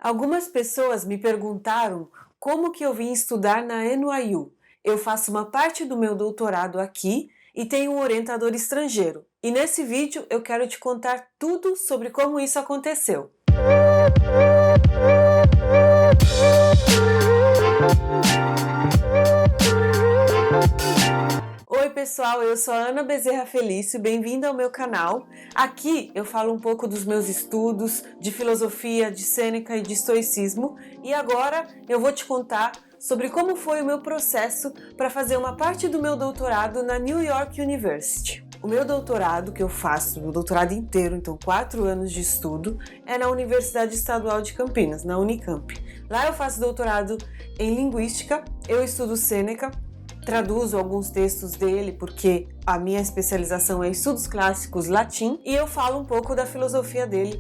Algumas pessoas me perguntaram como que eu vim estudar na NYU. Eu faço uma parte do meu doutorado aqui e tenho um orientador estrangeiro. E nesse vídeo eu quero te contar tudo sobre como isso aconteceu. Oi pessoal, eu sou a Ana Bezerra Felício, bem-vinda ao meu canal. Aqui eu falo um pouco dos meus estudos de filosofia, de Sêneca e de estoicismo, e agora eu vou te contar sobre como foi o meu processo para fazer uma parte do meu doutorado na New York University. O meu doutorado que eu faço, o doutorado inteiro, então 4 anos de estudo, é na Universidade Estadual de Campinas, na Unicamp. Lá eu faço doutorado em linguística, eu estudo Sêneca, traduzo alguns textos dele porque a minha especialização é estudos clássicos latim e eu falo um pouco da filosofia dele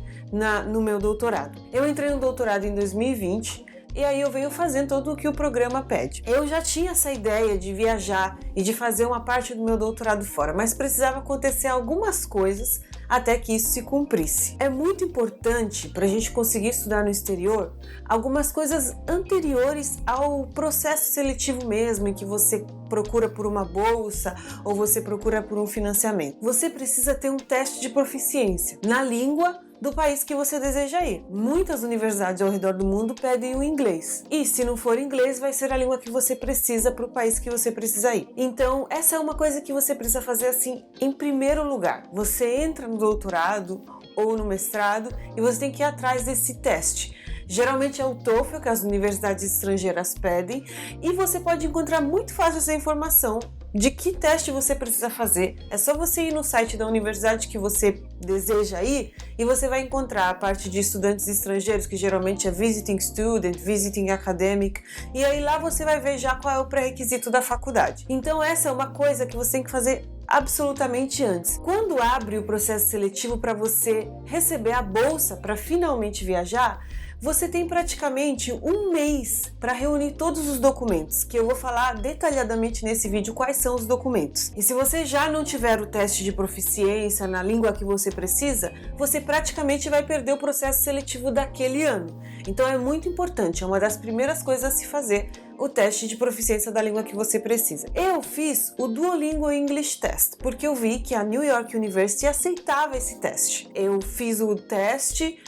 no meu doutorado. Eu entrei no doutorado em 2020 e aí eu venho fazendo tudo o que o programa pede. Eu já tinha essa ideia de viajar e de fazer uma parte do meu doutorado fora, mas precisava acontecer algumas coisas até que isso se cumprisse. É muito importante para a gente conseguir estudar no exterior algumas coisas anteriores ao processo seletivo mesmo, em que você procura por uma bolsa ou você procura por um financiamento. Você precisa ter um teste de proficiência na língua do país que você deseja ir. Muitas universidades ao redor do mundo pedem o inglês. E se não for inglês, vai ser a língua que você precisa para o país que você precisa ir. Então, essa é uma coisa que você precisa fazer assim em primeiro lugar. Você entra no doutorado ou no mestrado e você tem que ir atrás desse teste. Geralmente é o TOEFL que as universidades estrangeiras pedem e você pode encontrar muito fácil essa informação de que teste você precisa fazer. É só você ir no site da universidade que você deseja ir e você vai encontrar a parte de estudantes estrangeiros, que geralmente é Visiting Student, Visiting Academic, e aí lá você vai ver já qual é o pré-requisito da faculdade. Então essa é uma coisa que você tem que fazer absolutamente antes. Quando abre o processo seletivo para você receber a bolsa para finalmente viajar, você tem praticamente um mês para reunir todos os documentos, que eu vou falar detalhadamente nesse vídeo quais são os documentos. E se você já não tiver o teste de proficiência na língua que você precisa, você praticamente vai perder o processo seletivo daquele ano. Então é muito importante, é uma das primeiras coisas a se fazer, o teste de proficiência da língua que você precisa. Eu fiz o Duolingo English Test, porque eu vi que a New York University aceitava esse teste. Eu fiz o teste,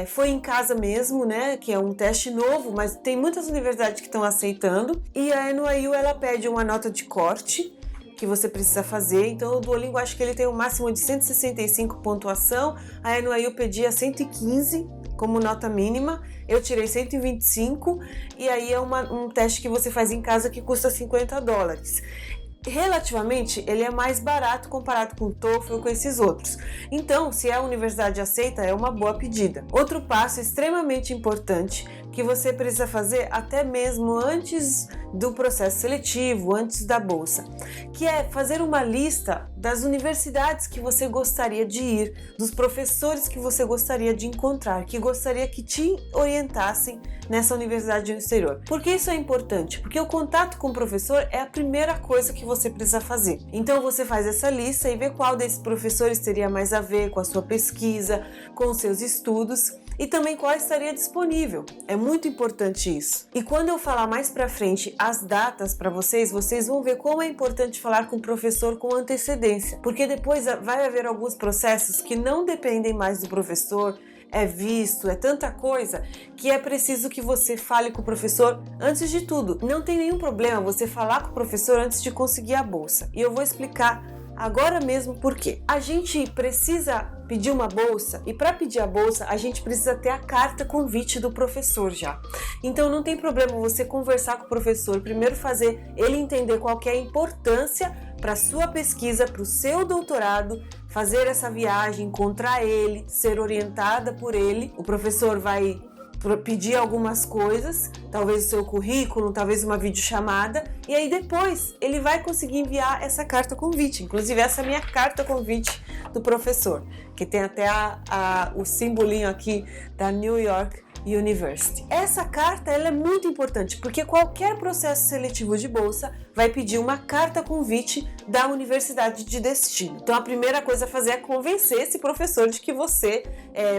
foi em casa mesmo, né, que é um teste novo, mas tem muitas universidades que estão aceitando, e a NYU ela pede uma nota de corte, que você precisa fazer. Então o Duolingo acho que ele tem um máximo de 165 pontuação, a NYU pedia 115 como nota mínima, eu tirei 125 e aí é um teste que você faz em casa que custa $50. Relativamente, ele é mais barato comparado com o TOEFL ou com esses outros. Então, se a universidade aceita, é uma boa pedida. Outro passo extremamente importante que você precisa fazer até mesmo antes do processo seletivo, antes da bolsa, que é fazer uma lista das universidades que você gostaria de ir, dos professores que você gostaria de encontrar, que gostaria que te orientassem nessa universidade no exterior. Por que isso é importante? Porque o contato com o professor é a primeira coisa que você precisa fazer. Então você faz essa lista e vê qual desses professores teria mais a ver com a sua pesquisa, com os seus estudos e também qual estaria disponível. É muito importante isso. E quando eu falar mais pra frente as datas para vocês vão ver como é importante falar com o professor com antecedência, porque depois vai haver alguns processos que não dependem mais do professor, é visto, é tanta coisa que é preciso que você fale com o professor antes de tudo. Não tem nenhum problema você falar com o professor antes de conseguir a bolsa. E eu vou explicar agora mesmo por quê. A gente precisa pedir uma bolsa e para pedir a bolsa a gente precisa ter a carta convite do professor já. Então não tem problema você conversar com o professor, primeiro fazer ele entender qual que é a importância para sua pesquisa, para o seu doutorado, fazer essa viagem, encontrar ele, ser orientada por ele. O professor vai pedir algumas coisas, talvez o seu currículo, talvez uma videochamada, e aí depois ele vai conseguir enviar essa carta convite. Inclusive essa é a minha carta convite do professor, que tem até o simbolinho aqui da New York University. Essa carta ela é muito importante porque qualquer processo seletivo de bolsa vai pedir uma carta convite da universidade de destino. Então a primeira coisa a fazer é convencer esse professor de que você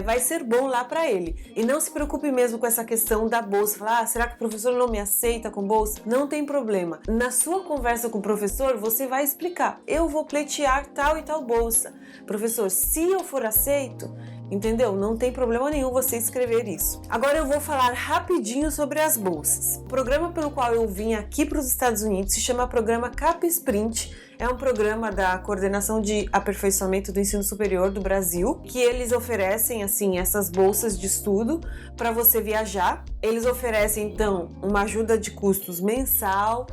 vai ser bom lá para ele. E não se preocupe mesmo com essa questão da bolsa. Falar, será que o professor não me aceita com bolsa? Não tem problema. Na sua conversa com o professor, você vai explicar. Eu vou pleitear tal e tal bolsa. Professor, se eu for aceito, entendeu? Não tem problema nenhum você escrever isso. Agora eu vou falar rapidinho sobre as bolsas. O programa pelo qual eu vim aqui para os Estados Unidos se chama Programa CapSprint. É um programa da Coordenação de Aperfeiçoamento do Ensino Superior do Brasil, que eles oferecem, assim, essas bolsas de estudo para você viajar. Eles oferecem, então, uma ajuda de custos mensal,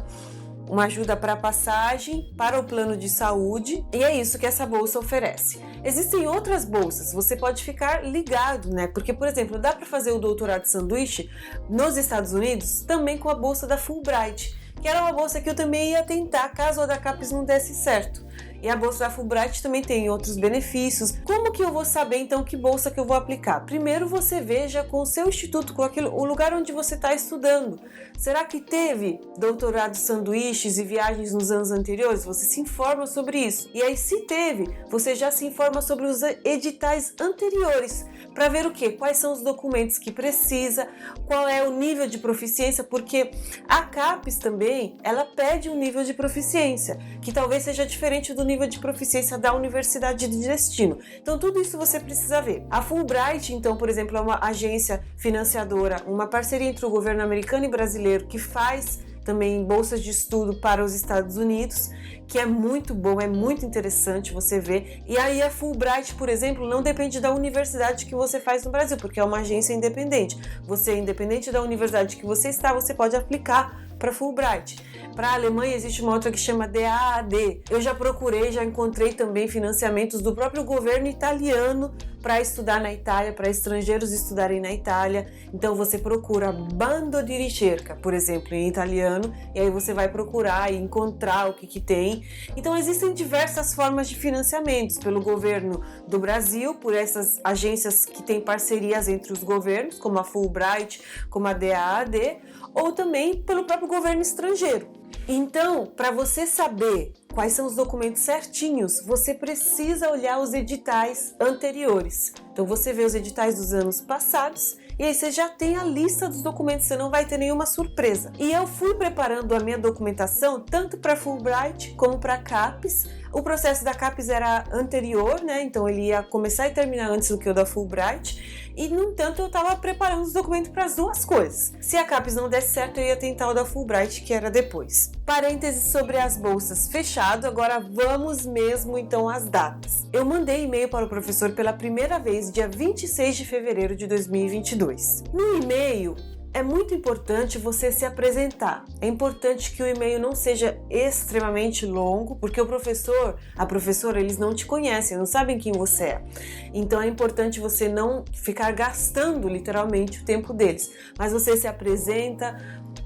uma ajuda para passagem, para o plano de saúde, e é isso que essa bolsa oferece. Existem outras bolsas, você pode ficar ligado, né? Porque, por exemplo, dá para fazer o doutorado de sanduíche nos Estados Unidos também com a bolsa da Fulbright, que era uma bolsa que eu também ia tentar caso a da CAPES não desse certo. E a bolsa da Fulbright também tem outros benefícios. Como que eu vou saber então que bolsa que eu vou aplicar? Primeiro você veja com o seu instituto, com o lugar onde você está estudando. Será que teve doutorado de sanduíches e viagens nos anos anteriores? Você se informa sobre isso. E aí, se teve, você já se informa sobre os editais anteriores para ver o quê? Quais são os documentos que precisa, qual é o nível de proficiência, porque a CAPES também, ela pede um nível de proficiência, que talvez seja diferente do nível de proficiência da universidade de destino. Então, tudo isso você precisa ver. A Fulbright, então, por exemplo, é uma agência financiadora, uma parceria entre o governo americano e brasileiro que faz também bolsas de estudo para os Estados Unidos, que é muito bom, é muito interessante você ver. E aí a Fulbright, por exemplo, não depende da universidade que você faz no Brasil, porque é uma agência independente. Você, independente da universidade que você está, você pode aplicar para Fulbright. Para a Alemanha existe uma outra que chama DAAD. Eu já procurei, já encontrei também financiamentos do próprio governo italiano para estudar na Itália, para estrangeiros estudarem na Itália. Então você procura Bando di Ricerca, por exemplo, em italiano, e aí você vai procurar e encontrar o que tem. Então existem diversas formas de financiamentos pelo governo do Brasil, por essas agências que têm parcerias entre os governos, como a Fulbright, como a DAAD, ou também pelo próprio governo estrangeiro. Então, para você saber quais são os documentos certinhos, você precisa olhar os editais anteriores. Então você vê os editais dos anos passados e aí você já tem a lista dos documentos, você não vai ter nenhuma surpresa. E eu fui preparando a minha documentação tanto para Fulbright como para CAPES. O processo da CAPES era anterior, né? Então ele ia começar e terminar antes do que o da Fulbright. E, no entanto, eu estava preparando os documentos para as duas coisas. Se a CAPES não desse certo, eu ia tentar o da Fulbright, que era depois. Parênteses sobre as bolsas fechado, agora vamos mesmo então às datas. Eu mandei e-mail para o professor pela primeira vez, dia 26 de fevereiro de 2022. No e-mail, é muito importante você se apresentar. É importante que o e-mail não seja extremamente longo, porque o professor, a professora, eles não te conhecem, não sabem quem você é. Então é importante você não ficar gastando literalmente o tempo deles. Mas você se apresenta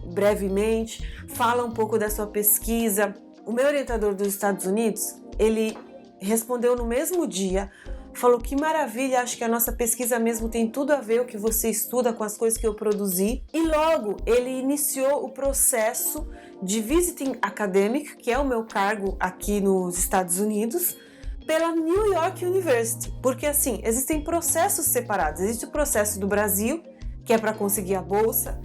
brevemente, fala um pouco da sua pesquisa. O meu orientador dos Estados Unidos, ele respondeu no mesmo dia, falou que maravilha, acho que a nossa pesquisa mesmo tem tudo a ver o que você estuda com as coisas que eu produzi. E logo ele iniciou o processo de Visiting Academic, que é o meu cargo aqui nos Estados Unidos, pela New York University. Porque assim, existem processos separados. Existe o processo do Brasil, que é para conseguir a bolsa,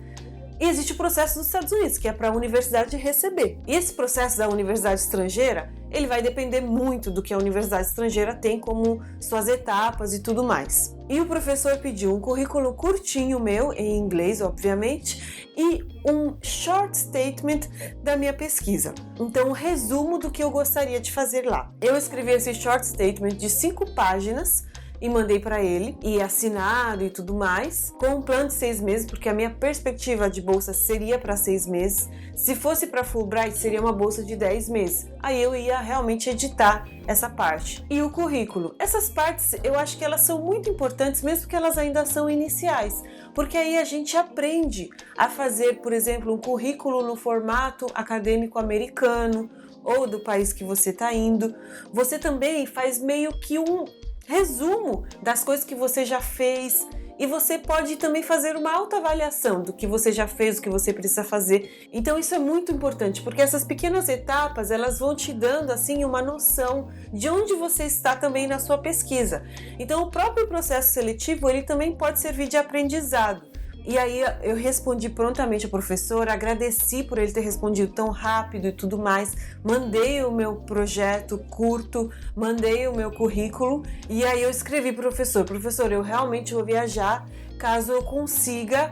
e existe o processo dos Estados Unidos, que é para a universidade receber. E esse processo da universidade estrangeira, ele vai depender muito do que a universidade estrangeira tem como suas etapas e tudo mais. E o professor pediu um currículo curtinho meu, em inglês, obviamente, e um short statement da minha pesquisa. Então, um resumo do que eu gostaria de fazer lá. Eu escrevi esse short statement de 5 páginas, e mandei para ele, e assinado e tudo mais, com um plano de 6 meses, porque a minha perspectiva de bolsa seria para 6 meses. Se fosse para Fulbright, seria uma bolsa de 10 meses. Aí eu ia realmente editar essa parte. E o currículo. Essas partes, eu acho que elas são muito importantes, mesmo que elas ainda são iniciais, porque aí a gente aprende a fazer, por exemplo, um currículo no formato acadêmico americano, ou do país que você está indo. Você também faz meio que um resumo das coisas que você já fez e você pode também fazer uma autoavaliação do que você já fez, o que você precisa fazer. Então isso é muito importante, porque essas pequenas etapas, elas vão te dando assim uma noção de onde você está também na sua pesquisa. Então o próprio processo seletivo, ele também pode servir de aprendizado. E aí eu respondi prontamente ao professor, agradeci por ele ter respondido tão rápido e tudo mais, mandei o meu projeto curto, mandei o meu currículo e aí eu escrevi pro professor, eu realmente vou viajar caso eu consiga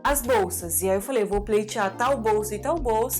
as bolsas. E aí eu falei, vou pleitear tal bolsa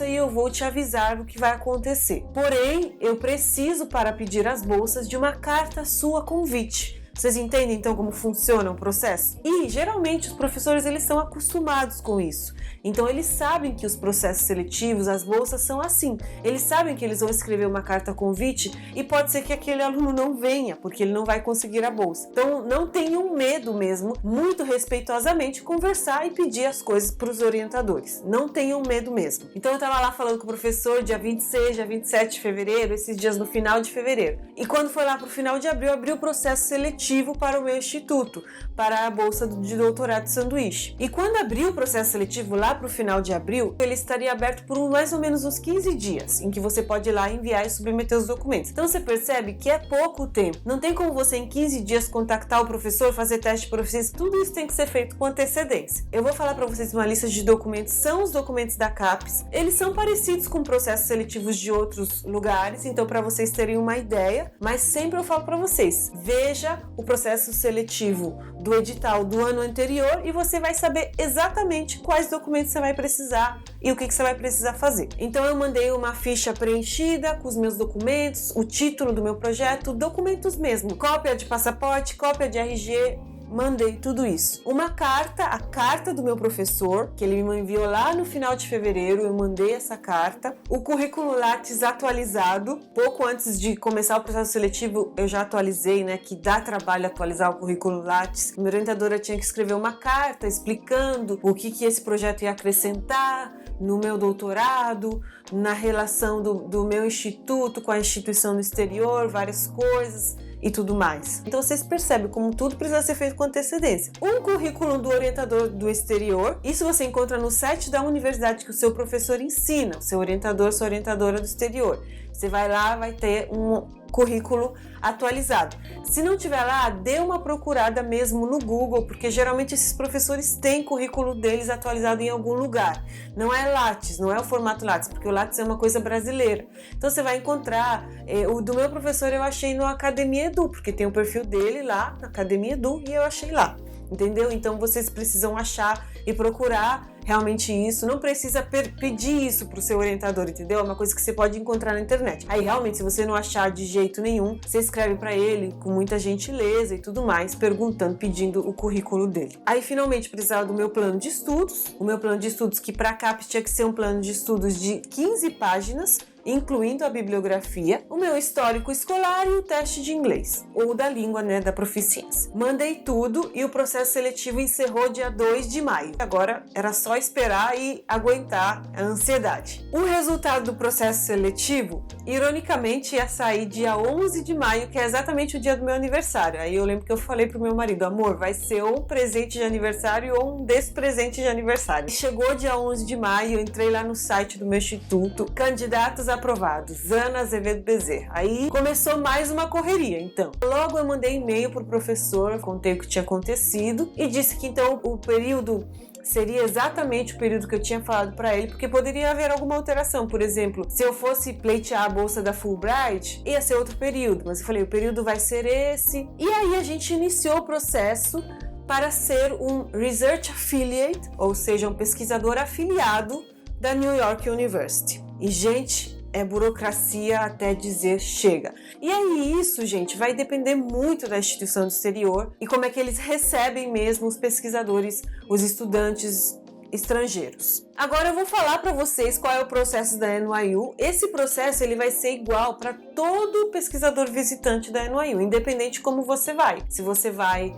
e eu vou te avisar o que vai acontecer. Porém, eu preciso, para pedir as bolsas, de uma carta sua convite. Vocês entendem então como funciona o processo? E geralmente os professores eles estão acostumados com isso. Então eles sabem que os processos seletivos, as bolsas são assim. Eles sabem que eles vão escrever uma carta convite e pode ser que aquele aluno não venha, porque ele não vai conseguir a bolsa. Então não tenham medo mesmo, muito respeitosamente, conversar e pedir as coisas para os orientadores. Não tenham medo mesmo. Então eu estava lá falando com o professor dia 26, dia 27 de fevereiro, esses dias no final de fevereiro. E quando foi lá para o final de abril, abriu o processo seletivo para o meu instituto, para a bolsa de doutorado de sanduíche. E quando abriu o processo seletivo lá para o final de abril, ele estaria aberto por mais ou menos uns 15 dias, em que você pode ir lá enviar e submeter os documentos. Então você percebe que é pouco tempo. Não tem como você em 15 dias contactar o professor, fazer teste de proficiência, tudo isso tem que ser feito com antecedência. Eu vou falar para vocês uma lista de documentos, são os documentos da CAPES. Eles são parecidos com processos seletivos de outros lugares, então para vocês terem uma ideia, mas sempre eu falo para vocês, veja o processo seletivo do edital do ano anterior e você vai saber exatamente quais documentos você vai precisar e o que você vai precisar fazer. Então eu mandei uma ficha preenchida com os meus documentos, o título do meu projeto, documentos mesmo, cópia de passaporte, cópia de RG, mandei tudo isso. Uma carta, a carta do meu professor, que ele me enviou lá no final de fevereiro, eu mandei essa carta. O currículo Lattes atualizado, pouco antes de começar o processo seletivo, eu já atualizei, né, que dá trabalho atualizar o currículo Lattes. Minha orientadora tinha que escrever uma carta explicando o que esse projeto ia acrescentar no meu doutorado, na relação do meu instituto com a instituição no exterior, várias coisas e tudo mais. Então vocês percebem como tudo precisa ser feito com antecedência. Um currículo do orientador do exterior, isso você encontra no site da universidade que o seu professor ensina, o seu orientador, sua orientadora do exterior. Você vai lá, vai ter um currículo atualizado. Se não tiver lá, dê uma procurada mesmo no Google, porque geralmente esses professores têm currículo deles atualizado em algum lugar. Não é Lattes, não é o formato Lattes, porque o Lattes é uma coisa brasileira. Então você vai encontrar, o do meu professor eu achei no Academia Edu, porque tem o perfil dele lá, na Academia Edu, e eu achei lá. Entendeu? Então vocês precisam achar e procurar realmente isso, não precisa pedir isso para o seu orientador, entendeu? É uma coisa que você pode encontrar na internet. Aí realmente, se você não achar de jeito nenhum, você escreve para ele com muita gentileza e tudo mais, perguntando, pedindo o currículo dele. Aí finalmente precisava do meu plano de estudos, o meu plano de estudos que para a CAPES tinha que ser um plano de estudos de 15 páginas, incluindo a bibliografia, o meu histórico escolar e o teste de inglês, ou da língua, né, da proficiência. Mandei tudo e o processo seletivo encerrou dia 2 de maio. Agora era só esperar e aguentar a ansiedade. O resultado do processo seletivo, ironicamente, ia sair dia 11 de maio, que é exatamente o dia do meu aniversário. Aí eu lembro que eu falei pro meu marido, amor, vai ser ou um presente de aniversário ou um despresente de aniversário. Chegou dia 11 de maio, eu entrei lá no site do meu instituto, candidatos aprovados, Ana Azevedo Bezerra. Aí começou mais uma correria, então. Logo eu mandei e-mail pro professor, contei o que tinha acontecido e disse que então o período seria exatamente o período que eu tinha falado para ele, porque poderia haver alguma alteração. Por exemplo, se eu fosse pleitear a bolsa da Fulbright, ia ser outro período, mas eu falei, o período vai ser esse. E aí a gente iniciou o processo para ser um Research Affiliate, ou seja, um pesquisador afiliado da New York University. E, gente, é burocracia até dizer chega. E aí isso, gente, vai depender muito da instituição do exterior e como é que eles recebem mesmo os pesquisadores, os estudantes estrangeiros. Agora eu vou falar para vocês qual é o processo da NYU. Esse processo ele vai ser igual para todo pesquisador visitante da NYU, independente de como você vai. Se você vai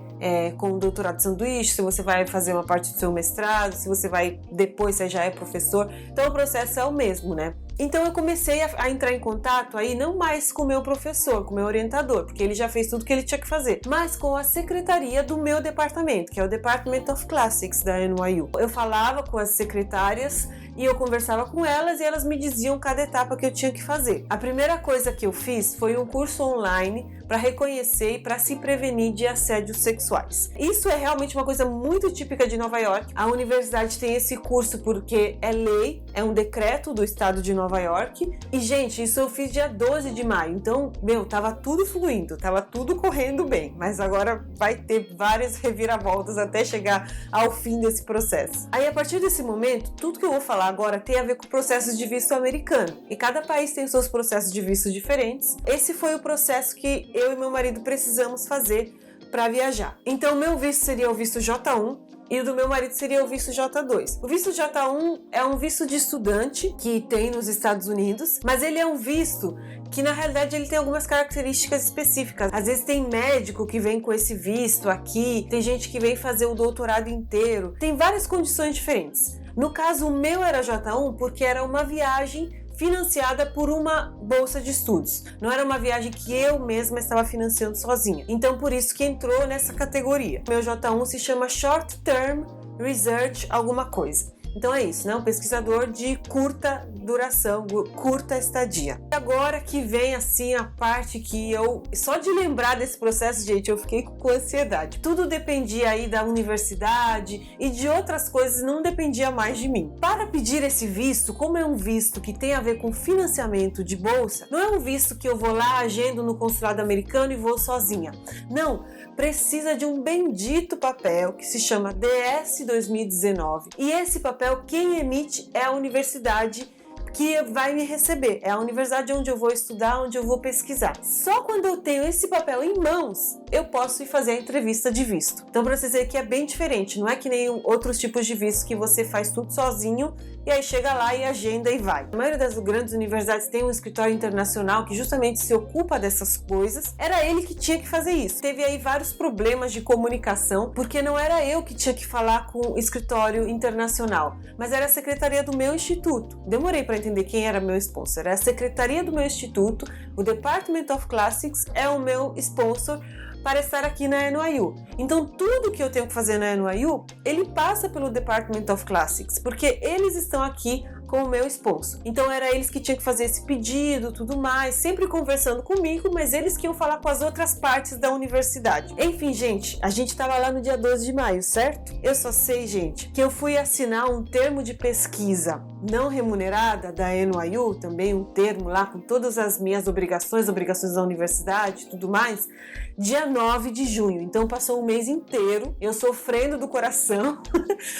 com o doutorado de sanduíche, se você vai fazer uma parte do seu mestrado, se você vai depois, você já é professor. Então o processo é o mesmo, né? Então eu comecei a entrar em contato aí não mais com o meu professor, com o meu orientador, porque ele já fez tudo que ele tinha que fazer, mas com a secretaria do meu departamento, que é o Department of Classics da NYU. Eu falava com as secretárias e eu conversava com elas e elas me diziam cada etapa que eu tinha que fazer. A primeira coisa que eu fiz foi um curso online para reconhecer e para se prevenir de assédios sexuais. Isso é realmente uma coisa muito típica de Nova York. A universidade tem esse curso porque é lei, é um decreto do estado de Nova York. E, gente, isso eu fiz dia 12 de maio. Então, tava tudo fluindo, tava tudo correndo bem. Mas agora vai ter várias reviravoltas até chegar ao fim desse processo. Aí, a partir desse momento, tudo que eu vou falar agora tem a ver com processos de visto americano. E cada país tem seus processos de visto diferentes. Esse foi o processo que eu e meu marido precisamos fazer para viajar. Então, o meu visto seria o visto J1 e o do meu marido seria o visto J2. O visto J1 é um visto de estudante que tem nos Estados Unidos, mas ele é um visto que na realidade ele tem algumas características específicas. Às vezes tem médico que vem com esse visto aqui, tem gente que vem fazer o doutorado inteiro, tem várias condições diferentes. No caso, o meu era J1 porque era uma viagem financiada por uma bolsa de estudos. Não era uma viagem que eu mesma estava financiando sozinha. Então, por isso que entrou nessa categoria. Meu J1 se chama Short Term Research alguma coisa. Então é isso, né? Um pesquisador de curta duração, curta estadia. Agora que vem assim a parte que eu, só de lembrar desse processo, gente, eu fiquei com ansiedade. Tudo dependia aí da universidade e de outras coisas, não dependia mais de mim. Para pedir esse visto, como é um visto que tem a ver com financiamento de bolsa, não é um visto que eu vou lá, agendo no consulado americano e vou sozinha. Não, precisa de um bendito papel que se chama DS 2019. E esse papel quem emite é a universidade que vai me receber, é a universidade onde eu vou estudar, onde eu vou pesquisar. Só quando eu tenho esse papel em mãos, eu posso ir fazer a entrevista de visto. Então, para vocês verem que é bem diferente, não é que nem outros tipos de visto que você faz tudo sozinho e aí chega lá e agenda e vai. A maioria das grandes universidades tem um escritório internacional que justamente se ocupa dessas coisas. Era ele que tinha que fazer isso. Teve aí vários problemas de comunicação, porque não era eu que tinha que falar com o escritório internacional, mas era a secretaria do meu instituto. Demorei para entender quem era meu sponsor. Era a secretaria do meu instituto, o Department of Classics é o meu sponsor para estar aqui na NYU. Então, tudo que eu tenho que fazer na NYU, ele passa pelo Department of Classics, porque eles estão aqui com o meu sponsor. Então, era eles que tinham que fazer esse pedido, tudo mais, sempre conversando comigo, mas eles que iam falar com as outras partes da universidade. Enfim, gente, a gente estava lá no dia 12 de maio, certo? Eu só sei, gente, que eu fui assinar um termo de pesquisa não remunerada da NYU, também um termo lá com todas as minhas obrigações da universidade e tudo mais, dia 9 de junho. Então passou um mês inteiro eu sofrendo do coração,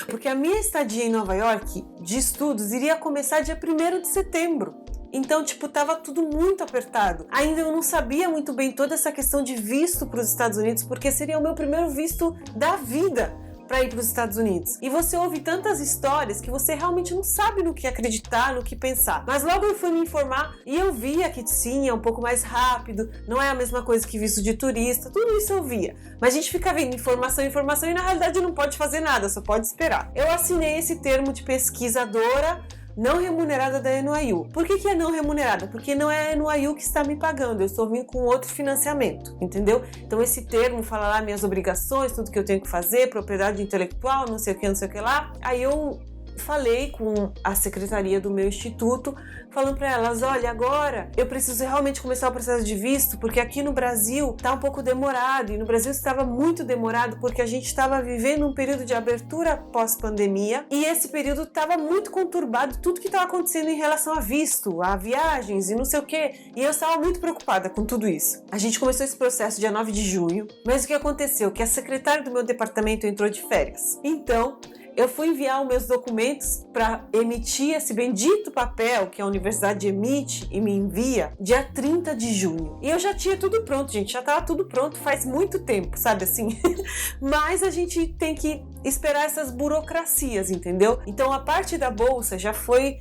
porque a minha estadia em Nova York de estudos iria começar dia 1º de setembro. Então, tava tudo muito apertado. Ainda eu não sabia muito bem toda essa questão de visto para os Estados Unidos, porque seria o meu primeiro visto da vida para ir para os Estados Unidos. E você ouve tantas histórias que você realmente não sabe no que acreditar, no que pensar. Mas logo eu fui me informar e eu via que sim, é um pouco mais rápido, não é a mesma coisa que visto de turista, tudo isso eu via. Mas a gente fica vendo informação e na realidade não pode fazer nada, só pode esperar. Eu assinei esse termo de pesquisadora não remunerada da NYU. Por que é não remunerada? Porque não é a NYU que está me pagando, eu estou vindo com outro financiamento, entendeu? Então esse termo fala lá minhas obrigações, tudo que eu tenho que fazer, propriedade intelectual, não sei o que lá. Aí eu falei com a secretaria do meu instituto, falando para elas, olha, agora eu preciso realmente começar o processo de visto, porque aqui no Brasil tá um pouco demorado, e no Brasil estava muito demorado, porque a gente estava vivendo um período de abertura pós-pandemia, e esse período estava muito conturbado, tudo que estava acontecendo em relação a visto, a viagens e não sei o que, e eu estava muito preocupada com tudo isso. A gente começou esse processo dia 9 de junho, mas o que aconteceu? Que a secretária do meu departamento entrou de férias. Então, eu fui enviar os meus documentos para emitir esse bendito papel que a universidade emite e me envia dia 30 de junho. E eu já tinha tudo pronto, gente, já estava tudo pronto faz muito tempo, sabe assim? Mas a gente tem que esperar essas burocracias, entendeu? Então a parte da bolsa já foi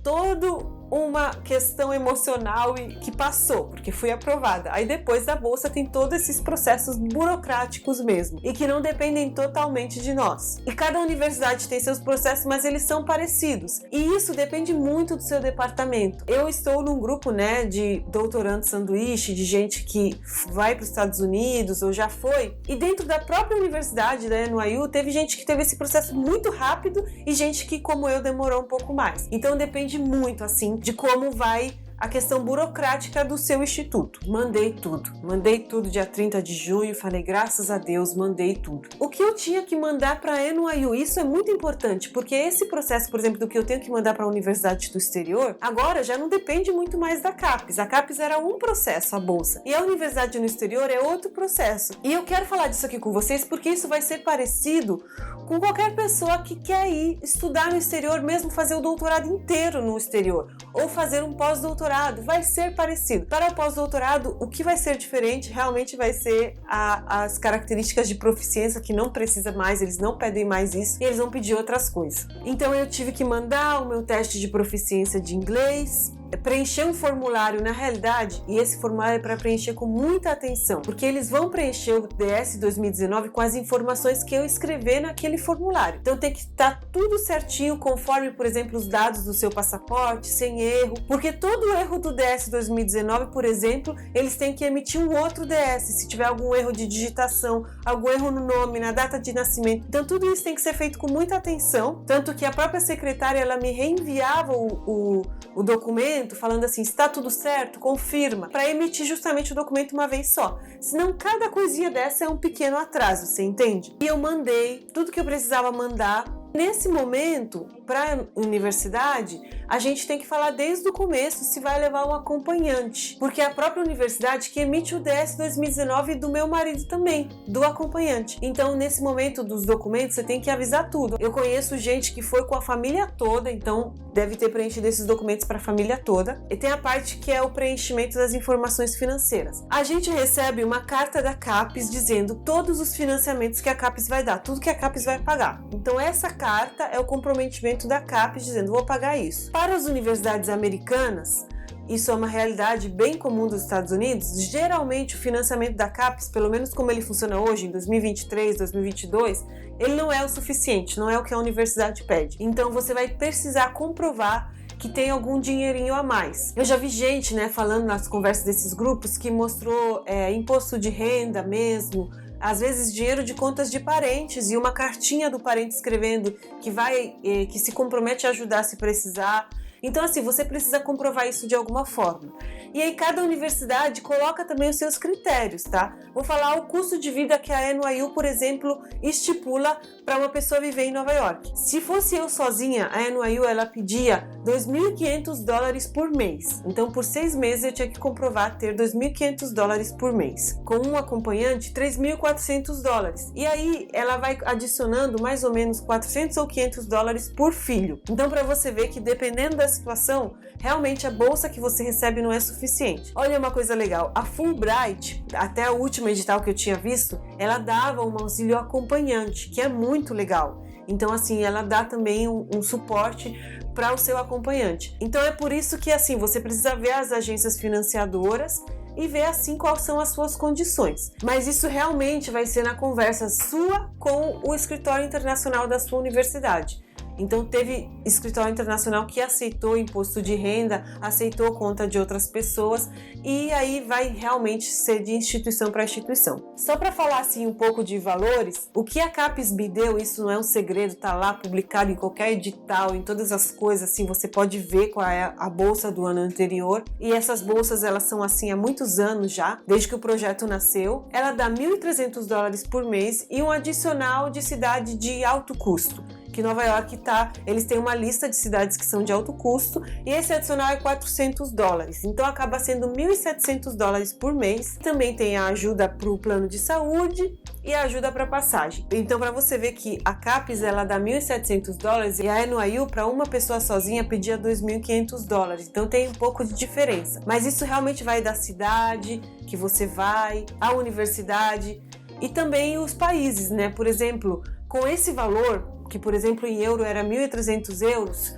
todo uma questão emocional e que passou, porque fui aprovada. Aí depois da bolsa tem todos esses processos burocráticos mesmo, e que não dependem totalmente de nós. E cada universidade tem seus processos, mas eles são parecidos. E isso depende muito do seu departamento. Eu estou num grupo, né, de doutorando sanduíche, de gente que vai para os Estados Unidos ou já foi, e dentro da própria universidade da NYU teve gente que teve esse processo muito rápido e gente que, como eu, demorou um pouco mais. Então depende muito, assim, de como vai a questão burocrática do seu instituto. Mandei tudo dia 30 de junho, falei, graças a Deus, mandei tudo. O que eu tinha que mandar para a NYU, isso é muito importante, porque esse processo, por exemplo, do que eu tenho que mandar para a universidade do exterior, agora já não depende muito mais da CAPES. A CAPES era um processo, a bolsa, e a universidade no exterior é outro processo. E eu quero falar disso aqui com vocês porque isso vai ser parecido com qualquer pessoa que quer ir estudar no exterior, mesmo fazer o doutorado inteiro no exterior, ou fazer um pós-doutorado, vai ser parecido. Para o pós-doutorado, o que vai ser diferente realmente vai ser as características de proficiência, que não precisa mais, eles não pedem mais isso, e eles vão pedir outras coisas. Então eu tive que mandar o meu teste de proficiência de inglês, preencher um formulário, na realidade, e esse formulário é para preencher com muita atenção, porque eles vão preencher o DS 2019 com as informações que eu escrever naquele formulário. Então tem que estar tudo certinho, conforme, por exemplo, os dados do seu passaporte, sem erro, porque todo erro do DS 2019, por exemplo, eles têm que emitir um outro DS, se tiver algum erro de digitação, algum erro no nome, na data de nascimento. Então tudo isso tem que ser feito com muita atenção, tanto que a própria secretária, ela me reenviava o documento, falando assim, está tudo certo, confirma, para emitir justamente o documento uma vez só. Senão cada coisinha dessa é um pequeno atraso, você entende? E eu mandei tudo que eu precisava mandar. Nesse momento, para a universidade, a gente tem que falar desde o começo se vai levar um acompanhante, porque é a própria universidade que emite o DS 2019 do meu marido também, do acompanhante. Então, nesse momento dos documentos, você tem que avisar tudo. Eu conheço gente que foi com a família toda, então deve ter preenchido esses documentos para a família toda. E tem a parte que é o preenchimento das informações financeiras. A gente recebe uma carta da CAPES dizendo todos os financiamentos que a CAPES vai dar, tudo que a CAPES vai pagar. Então, essa carta é o comprometimento da CAPES dizendo, vou pagar isso. Para as universidades americanas, isso é uma realidade bem comum dos Estados Unidos. Geralmente o financiamento da CAPES, pelo menos como ele funciona hoje, em 2023, 2022, ele não é o suficiente, não é o que a universidade pede. Então você vai precisar comprovar que tem algum dinheirinho a mais. Eu já vi gente, falando nas conversas desses grupos que mostrou imposto de renda mesmo, às vezes dinheiro de contas de parentes e uma cartinha do parente escrevendo que se compromete a ajudar se precisar. Então, assim, você precisa comprovar isso de alguma forma. E aí, cada universidade coloca também os seus critérios, tá? Vou falar o custo de vida que a NYU, por exemplo, estipula para uma pessoa viver em Nova York. Se fosse eu sozinha, a NYU, ela pedia $2.500 por mês. Então, por 6 meses, eu tinha que comprovar ter $2.500 por mês. Com um acompanhante, $3.400. E aí, ela vai adicionando mais ou menos $400 ou $500 por filho. Então, para você ver que dependendo da situação, realmente a bolsa que você recebe não é suficiente. Olha uma coisa legal, a Fulbright, até a última edital que eu tinha visto, ela dava um auxílio acompanhante, que é muito legal. Então, assim, ela dá também um suporte para o seu acompanhante. Então, é por isso que, assim, você precisa ver as agências financiadoras e ver, assim, quais são as suas condições. Mas isso realmente vai ser na conversa sua com o escritório internacional da sua universidade. Então, teve escritório internacional que aceitou imposto de renda, aceitou conta de outras pessoas, e aí vai realmente ser de instituição para instituição. Só para falar assim um pouco de valores, o que a CAPES me deu, isso não é um segredo, tá lá publicado em qualquer edital, em todas as coisas, assim, você pode ver qual é a bolsa do ano anterior, e essas bolsas, elas são assim há muitos anos já, desde que o projeto nasceu. Ela dá $1.300 por mês e um adicional de cidade de alto custo. Que Nova York eles têm uma lista de cidades que são de alto custo e esse adicional é $400, então acaba sendo $1.700 por mês. Também tem a ajuda para o plano de saúde e a ajuda para passagem. Então, para você ver que a CAPES ela dá $1.700 e a NYU para uma pessoa sozinha pedia $2.500, então tem um pouco de diferença. Mas isso realmente vai da cidade que você vai, a universidade e também os países, Por exemplo, com esse valor, que por exemplo em euro era 1.300 euros,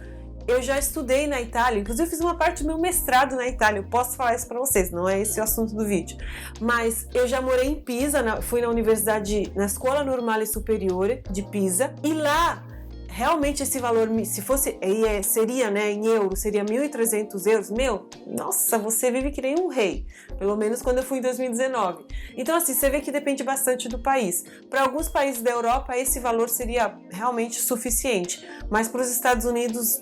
eu já estudei na Itália, inclusive eu fiz uma parte do meu mestrado na Itália, eu posso falar isso pra vocês, não é esse o assunto do vídeo, mas eu já morei em Pisa, fui na universidade, na Scuola Normale Superiore de Pisa, e lá realmente esse valor, se fosse, seria, né, em euros, seria 1.300 euros, nossa, você vive que nem um rei, pelo menos quando eu fui em 2019. Então assim, você vê que depende bastante do país. Para alguns países da Europa esse valor seria realmente suficiente, mas para os Estados Unidos,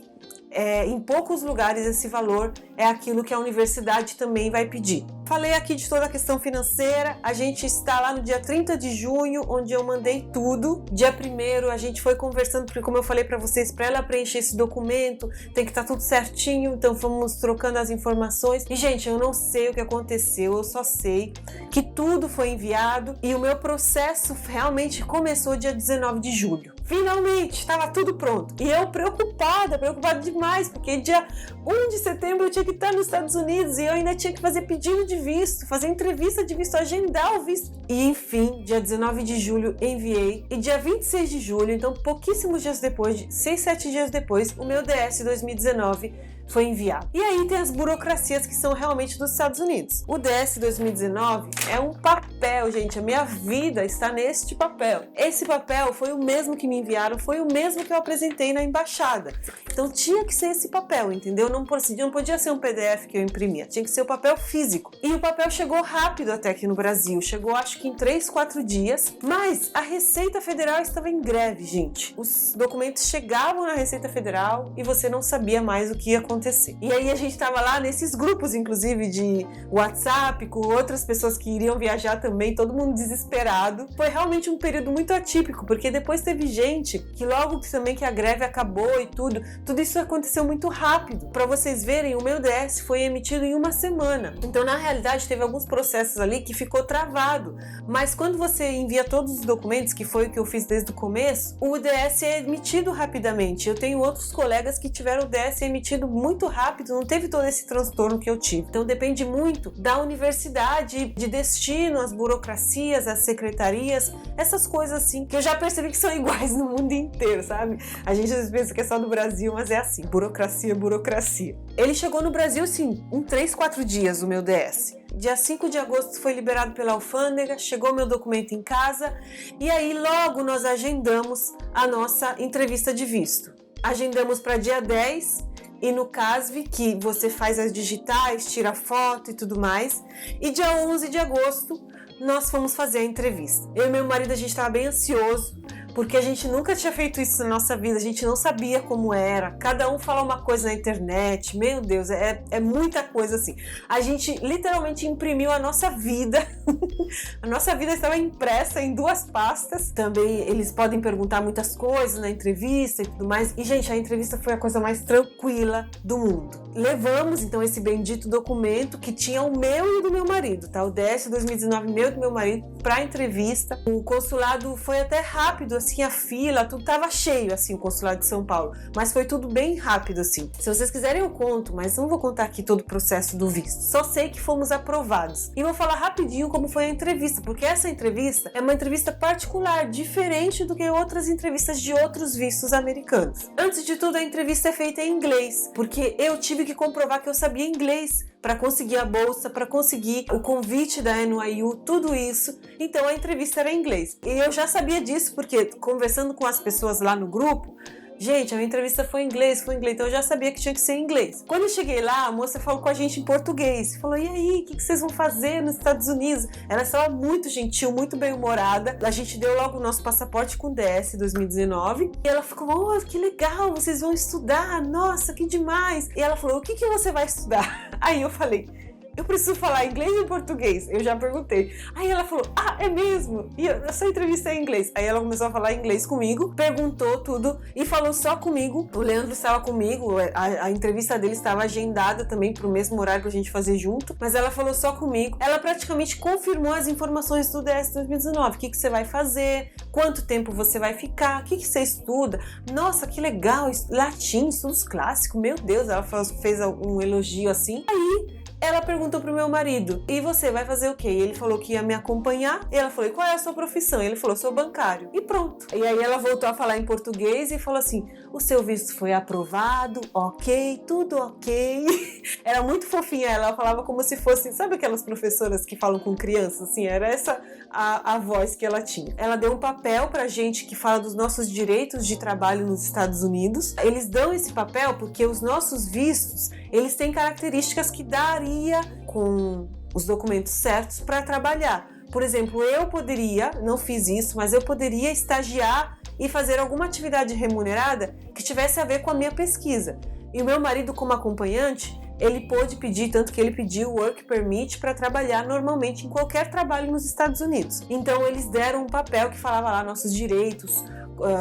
em poucos lugares esse valor é aquilo que a universidade também vai pedir. Falei aqui de toda a questão financeira, a gente está lá no dia 30 de junho, onde eu mandei tudo. Dia 1º a gente foi conversando, porque como eu falei para vocês, para ela preencher esse documento, tem que estar tudo certinho, então fomos trocando as informações. E gente, eu não sei o que aconteceu, eu só sei que tudo foi enviado e o meu processo realmente começou dia 19 de julho. Finalmente, estava tudo pronto. E eu preocupada demais, porque dia 1 de setembro eu tinha que estar nos Estados Unidos e eu ainda tinha que fazer pedido de visto, fazer entrevista de visto, agendar o visto. E enfim, dia 19 de julho enviei. E dia 26 de julho, então pouquíssimos dias depois, 6, 7 dias depois, o meu DS 2019 foi enviado. E aí tem as burocracias que são realmente dos Estados Unidos. O DS 2019 é um papel, gente, a minha vida está neste papel. Esse papel foi o mesmo que me enviaram, foi o mesmo que eu apresentei na embaixada. Então tinha que ser esse papel, entendeu? Não podia ser um PDF que eu imprimia, tinha que ser o papel físico. E o papel chegou rápido até aqui no Brasil, chegou acho que em 3, 4 dias, mas a Receita Federal estava em greve, gente. Os documentos chegavam na Receita Federal e você não sabia mais o que ia acontecer. E aí a gente estava lá nesses grupos, inclusive de WhatsApp, com outras pessoas que iriam viajar também, todo mundo desesperado. Foi realmente um período muito atípico, porque depois teve gente que logo que a greve acabou e tudo isso aconteceu muito rápido. Para vocês verem, o meu DS foi emitido em uma semana. Então, na realidade, teve alguns processos ali que ficou travado. Mas quando você envia todos os documentos, que foi o que eu fiz desde o começo, o DS é emitido rapidamente. Eu tenho outros colegas que tiveram o DS emitido muito rápido, não teve todo esse transtorno que eu tive. Então depende muito da universidade, de destino, as burocracias, as secretarias, essas coisas assim, que eu já percebi que são iguais no mundo inteiro, sabe? A gente às vezes pensa que é só do Brasil, mas é assim, burocracia. Ele chegou no Brasil, assim, em 3, 4 dias, o meu DS. Dia 5 de agosto foi liberado pela alfândega, chegou meu documento em casa e aí logo nós agendamos a nossa entrevista de visto. Agendamos para dia 10 e no CASV, que você faz as digitais, tira foto e tudo mais. E dia 11 de agosto nós fomos fazer a entrevista. Eu e meu marido, a gente estava bem ansioso, porque a gente nunca tinha feito isso na nossa vida, a gente não sabia como era, cada um fala uma coisa na internet, meu Deus, é muita coisa assim. A gente literalmente imprimiu a nossa vida, a nossa vida estava impressa em 2 pastas, também eles podem perguntar muitas coisas na entrevista e tudo mais, e gente, a entrevista foi a coisa mais tranquila do mundo. Levamos então esse bendito documento que tinha o meu e o do meu marido, tá? O DS 2019 meu e do meu marido para entrevista. O consulado foi até rápido, assim, a fila, tudo tava cheio, assim, o consulado de São Paulo, mas foi tudo bem rápido, assim. Se vocês quiserem eu conto, mas não vou contar aqui todo o processo do visto, só sei que fomos aprovados. E vou falar rapidinho como foi a entrevista, porque essa entrevista é uma entrevista particular, diferente do que outras entrevistas de outros vistos americanos. Antes de tudo, a entrevista é feita em inglês, porque eu tive que comprovar que eu sabia inglês para conseguir a bolsa, para conseguir o convite da NYU, tudo isso. Então a entrevista era em inglês. E eu já sabia disso porque conversando com as pessoas lá no grupo, gente, a minha entrevista foi em inglês, então eu já sabia que tinha que ser em inglês. Quando eu cheguei lá, a moça falou com a gente em português, falou, e aí, o que vocês vão fazer nos Estados Unidos? Ela estava muito gentil, muito bem-humorada, a gente deu logo o nosso passaporte com DS 2019, e ela ficou, oh, que legal, vocês vão estudar, nossa, que demais. E ela falou, o que você vai estudar? Aí eu falei, eu preciso falar inglês ou português? Eu já perguntei. Aí ela falou, é mesmo? E essa entrevista é em inglês. Aí ela começou a falar inglês comigo, perguntou tudo e falou só comigo. O Leandro estava comigo, a entrevista dele estava agendada também para o mesmo horário que a gente fazer junto, mas ela falou só comigo. Ela praticamente confirmou as informações do DS 2019. O que você vai fazer? Quanto tempo você vai ficar? O que você estuda? Nossa, que legal! Latim, estudos clássicos, meu Deus! Ela fez um elogio assim. Aí Ela perguntou pro meu marido, e você vai fazer o quê? E ele falou que ia me acompanhar. E ela falou, e qual é a sua profissão? E ele falou, sou bancário. E pronto. E aí ela voltou a falar em português e falou assim, o seu visto foi aprovado, ok, tudo ok. Era muito fofinha, ela falava como se fosse, sabe aquelas professoras que falam com crianças? Assim, era essa a voz que ela tinha. Ela deu um papel pra gente que fala dos nossos direitos de trabalho nos Estados Unidos. Eles dão esse papel porque os nossos vistos, eles têm características que daria com os documentos certos para trabalhar. Por exemplo, eu poderia, não fiz isso, mas eu poderia estagiar e fazer alguma atividade remunerada que tivesse a ver com a minha pesquisa. E o meu marido, como acompanhante, ele pôde pedir, tanto que ele pediu work permit para trabalhar normalmente em qualquer trabalho nos Estados Unidos. Então eles deram um papel que falava lá nossos direitos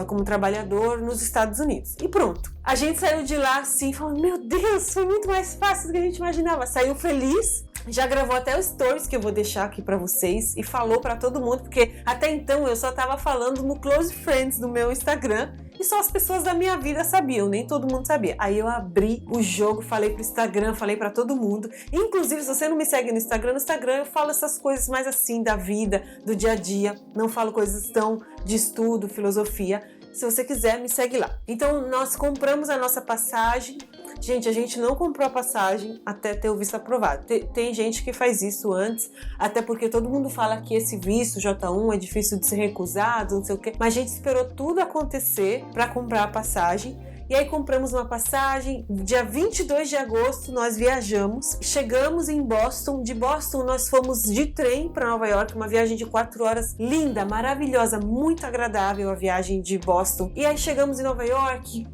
como trabalhador nos Estados Unidos. E pronto. A gente saiu de lá assim, falando, meu Deus, foi muito mais fácil do que a gente imaginava. Saiu feliz. Já gravou até os stories que eu vou deixar aqui pra vocês e falou pra todo mundo, porque até então eu só tava falando no Close Friends do meu Instagram e só as pessoas da minha vida sabiam, nem todo mundo sabia. Aí eu abri o jogo, falei pro Instagram, falei pra todo mundo. Inclusive, se você não me segue no Instagram eu falo essas coisas mais assim da vida, do dia a dia, não falo coisas tão de estudo, filosofia. Se você quiser, me segue lá. Então, nós compramos a nossa passagem. Gente, a gente não comprou a passagem até ter o visto aprovado. Tem gente que faz isso antes, até porque todo mundo fala que esse visto J1 é difícil de ser recusado, não sei o quê. Mas a gente esperou tudo acontecer para comprar a passagem. E aí compramos uma passagem, dia 22 de agosto nós viajamos, chegamos em Boston, de Boston nós fomos de trem para Nova York, uma viagem de 4 horas, linda, maravilhosa, muito agradável a viagem de Boston. E aí chegamos em Nova York,